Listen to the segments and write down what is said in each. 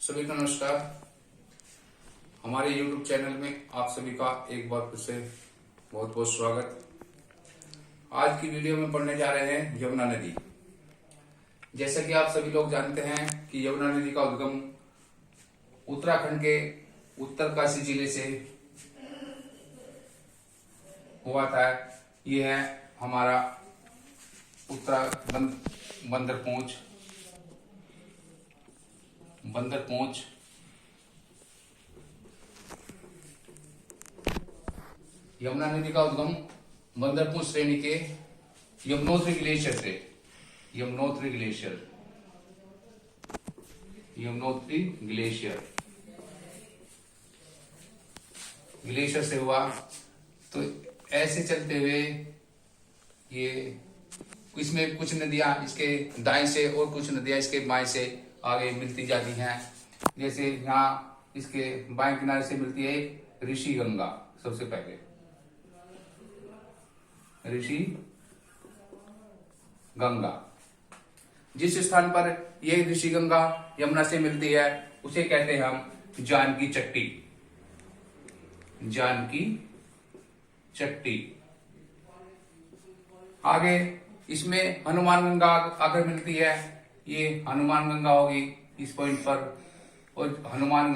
सभी को नमस्कार। हमारे YouTube चैनल में आप सभी का एक बार फिर से बहुत बहुत स्वागत। आज की वीडियो में पढ़ने जा रहे हैं यमुना नदी। जैसा कि आप सभी लोग जानते हैं कि यमुना नदी का उद्गम उत्तराखंड के उत्तरकाशी जिले से हुआ था। ये है हमारा उत्तराखंड बंदर पहुंच। यमुना नदी का उद्गम बंदरपुर श्रेणी के यमुनोत्री ग्लेशियर से ग्लेशियर से हुआ। तो ऐसे चलते हुए ये इसमें कुछ नदियां इसके दाएं से और कुछ नदियां इसके बाएं से आगे मिलती जाती हैं। जैसे यहाँ इसके बाएं किनारे से मिलती है ऋषि गंगा। सबसे पहले ऋषि गंगा, जिस स्थान पर यह ऋषि गंगा यमुना से मिलती है उसे कहते हैं हम जानकी चट्टी। आगे इसमें हनुमान गंगा आकर मिलती है। ये हनुमान गंगा होगी इस पॉइंट पर। और हनुमान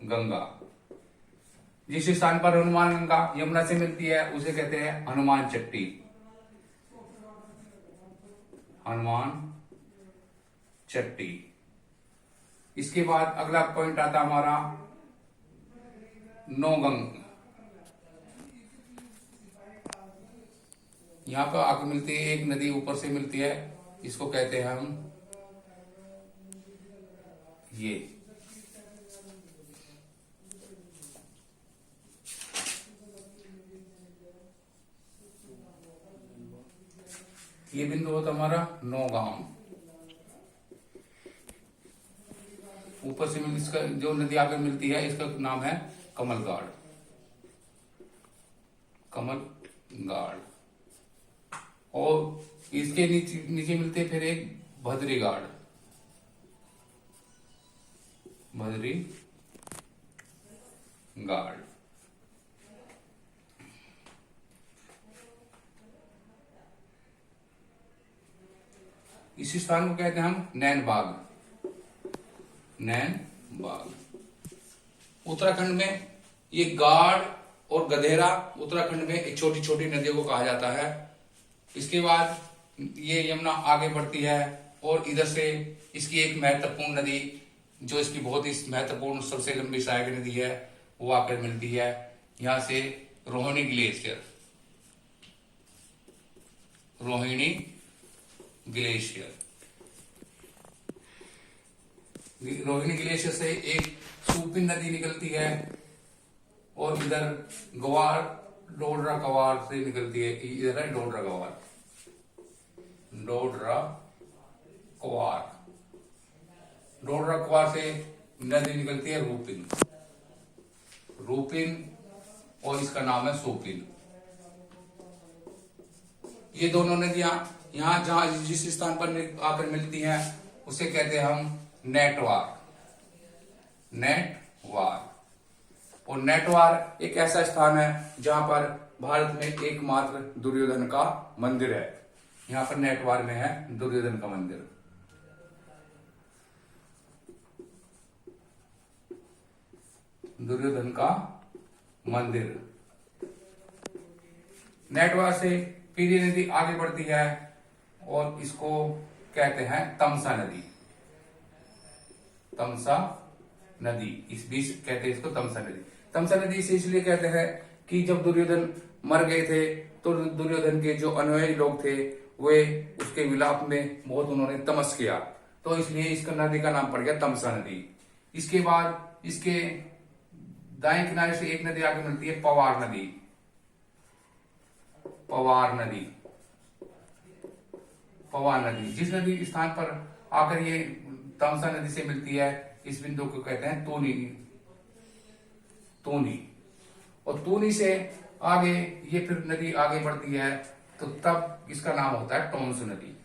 गंगा जिस स्थान पर हनुमान गंगा यमुना से मिलती है उसे कहते हैं हनुमान चट्टी। इसके बाद अगला पॉइंट आता हमारा नौगंगा। यहाँ पर आकर मिलती है एक नदी, ऊपर से मिलती है, इसको कहते हैं हम ये बिंदु होता हमारा नौगांव। ऊपर से इसका जो नदी आकर मिलती है इसका नाम है कमलगाड़। और इसके नीचे मिलते फिर एक भद्रीगाड़। इस स्थान को कहते हैं हम नैन बाग। उत्तराखंड में ये गाड़ और गधेरा उत्तराखंड में एक छोटी छोटी नदियों को कहा जाता है। इसके बाद ये यमुना आगे बढ़ती है और इधर से इसकी एक महत्वपूर्ण नदी जो इसकी बहुत ही महत्वपूर्ण सबसे लंबी सहायक नदी है वो आकर मिलती है यहां से रोहिणी ग्लेशियर। रोहिणी ग्लेशियर से एक सूपिन नदी निकलती है और इधर डोडरा कवार से निकलती है। इधर है डोडरा कवार से नदी निकलती है रूपिन और इसका नाम है सोपिन। ये दोनों नदियां यहाँ जहां जिस स्थान पर आकर मिलती हैं उसे कहते हैं हम नेटवार। और नेटवार एक ऐसा स्थान है जहां पर भारत में एकमात्र दुर्योधन का मंदिर है। यहाँ पर नेटवार में है दुर्योधन का मंदिर। नेटवार से फिर ये नदी आगे बढ़ती है और इसको कहते हैं तमसा नदी। इस बीच कहते हैं इसको तमसा नदी से इसलिए कहते हैं कि जब दुर्योधन मर गए थे तो दुर्योधन के जो अनुयायी लोग थे वे उसके विलाप में बहुत उन्होंने तमस किया, तो इसलिए इसका नदी का नाम पड़ गया तमसा नदी। इसके बाद इसके दाएं किनारे से एक नदी आगे मिलती है पवार नदी। जिस नदी स्थान पर आकर ये तमसा नदी से मिलती है इस बिंदु को कहते हैं तूनी। और तूनी से आगे ये फिर नदी आगे बढ़ती है तो तब इसका नाम होता है टोंस नदी।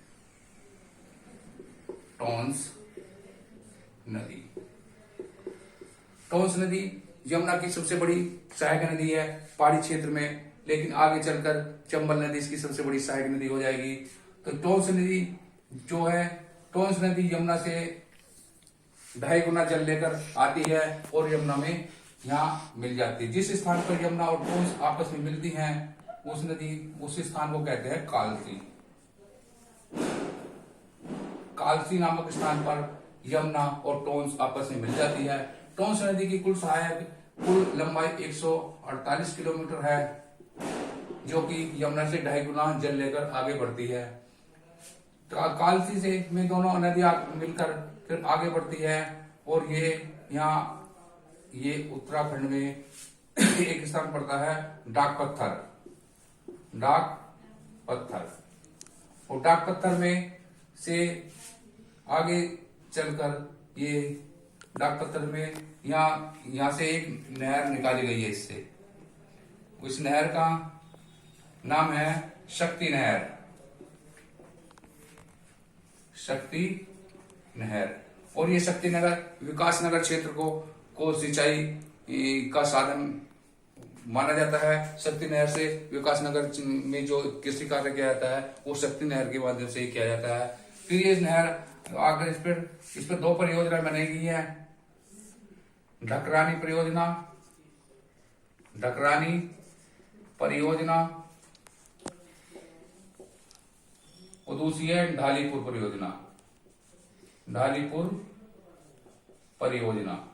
टोंस नदी। टोंस नदी यमुना की सबसे बड़ी सहायक नदी है पहाड़ी क्षेत्र में, लेकिन आगे चलकर चंबल नदी इसकी सबसे बड़ी सहायक नदी हो जाएगी। तो टोंस नदी जो है, टोंस नदी यमुना से 2.5 गुना जल लेकर आती है और यमुना में यहाँ मिल जाती है। जिस स्थान पर यमुना और टोंस आपस में मिलती हैं उस स्थान को कहते हैं कालसी। कालसी नामक स्थान पर यमुना और टोंस आपस में मिल जाती है। टोंस नदी की कुल लंबाई 148 किलोमीटर है, जो कि यमुना से 2.5 गुना जल लेकर आगे बढ़ती है। कालसी से में दोनों नदियां मिलकर फिर आगे बढ़ती है और ये उत्तराखंड में एक स्थान पड़ता है डाक पत्थर। और डाक पत्थर में से आगे चलकर ये डाक पत्थर में यहाँ से एक नहर निकाली गई है इससे। इस नहर का नाम है शक्ति नहर। और ये शक्ति नगर विकास नगर क्षेत्र को सिंचाई का साधन माना जाता है। शक्ति नहर से विकास नगर में जो कृषि कार्य किया जाता है वो शक्ति नहर के माध्यम से ही किया जाता है। फिर ये नहर आकर इस पर 2 परियोजना बनाई गई है, ढकरानी परियोजना और दूसरी है ढालीपुर परियोजना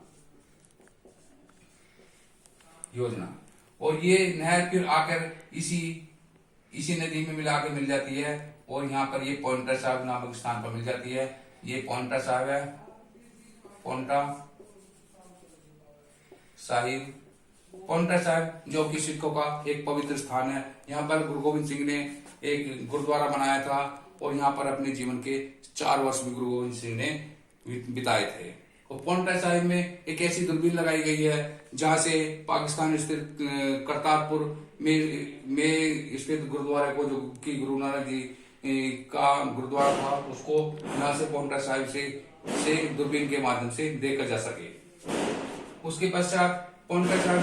योजना। और ये नहर फिर आकर इसी नदी में मिल जाती है और यहाँ पर ये पॉइंटा साहिब नामक स्थान पर मिल जाती है। ये पॉइंटा साहिब है, पॉइंटा साहिब जो कि सिखों का एक पवित्र स्थान है। यहाँ पर गुरु गोविंद सिंह ने एक गुरुद्वारा बनाया था और यहाँ पर अपने जीवन के 4 वर्ष भी गुरु गोविंद सिंह ने बिताए थे। और पॉइंटा साहिब में एक ऐसी दूरबीन लगाई गई है जहां से पाकिस्तान स्थित करतारपुर में स्थित गुरुद्वारे को, जो कि गुरु नानक जी का गुरुद्वारा था, उसको यहाँ से पॉइंटा साहिब से दूरबीन के माध्यम से देखा जा सके। उसके पश्चात पॉइंटा साहिब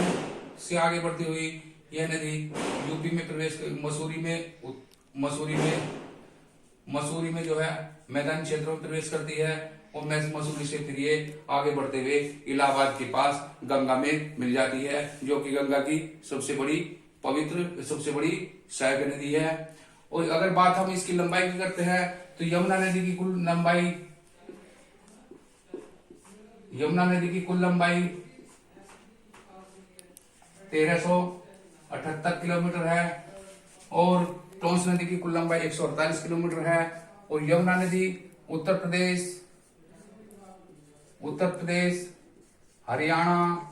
से आगे बढ़ती हुई यह नदी यूपी में प्रवेश मसूरी में जो है मैदानी क्षेत्रों में प्रवेश करती है और मसूरी से फिर ये आगे बढ़ते हुए इलाहाबाद के पास गंगा में मिल जाती है, जो कि गंगा की सबसे बड़ी सहायक नदी है। और अगर बात हम इसकी लंबाई की करते हैं तो यमुना नदी की कुल लंबाई 1378 किलोमीटर है और टोंस नदी की कुल लंबाई 148 किलोमीटर है। और यमुना नदी उत्तर प्रदेश, हरियाणा,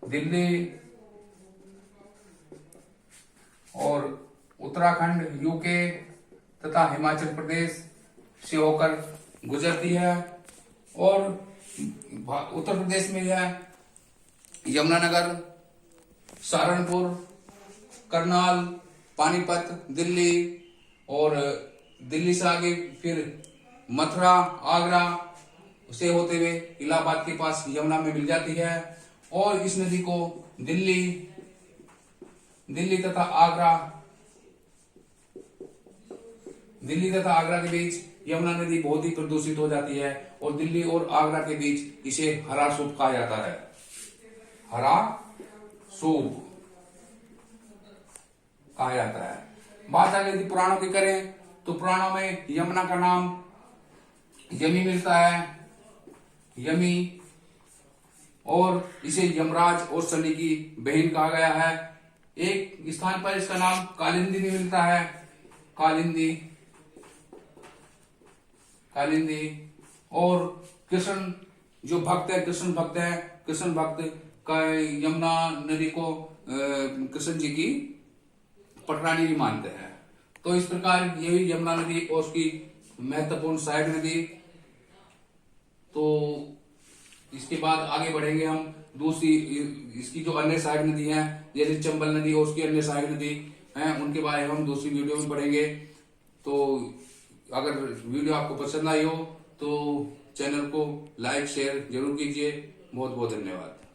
दिल्ली और उत्तराखंड, यूके तथा हिमाचल प्रदेश से होकर गुजरती है। और उत्तर प्रदेश में यह यमुनानगर, सहारनपुर, करनाल, पानीपत, दिल्ली और दिल्ली से आगे फिर मथुरा, आगरा से होते हुए इलाहाबाद के पास यमुना में मिल जाती है। और इस नदी को दिल्ली तथा आगरा के बीच यमुना नदी बहुत ही प्रदूषित हो जाती है और दिल्ली और आगरा के बीच इसे हरा सूप कहा जाता है। हरा सूप कहा जाता है। बात अगर यदि पुराणों की करें तो पुराणों में यमुना का नाम यमी मिलता है, यमी, और इसे यमराज और शनि की बहन कहा गया है। एक स्थान पर इसका नाम कालिंदी भी मिलता है, कालिंदी। और कृष्ण जो भक्त है, कृष्ण भक्त का यमुना नदी को कृष्ण जी की पटरानी भी मानते हैं। तो इस प्रकार ये यमुना नदी और उसकी महत्वपूर्ण सहायक नदी। तो इसके बाद आगे बढ़ेंगे हम दूसरी इसकी जो अन्य सहायक नदी हैं, जैसे चंबल नदी और उसकी अन्य सहायक नदी हैं, उनके बारे में हम दूसरी वीडियो में पढ़ेंगे। तो अगर वीडियो आपको पसंद आई हो तो चैनल को लाइक शेयर जरूर कीजिए। बहुत बहुत धन्यवाद।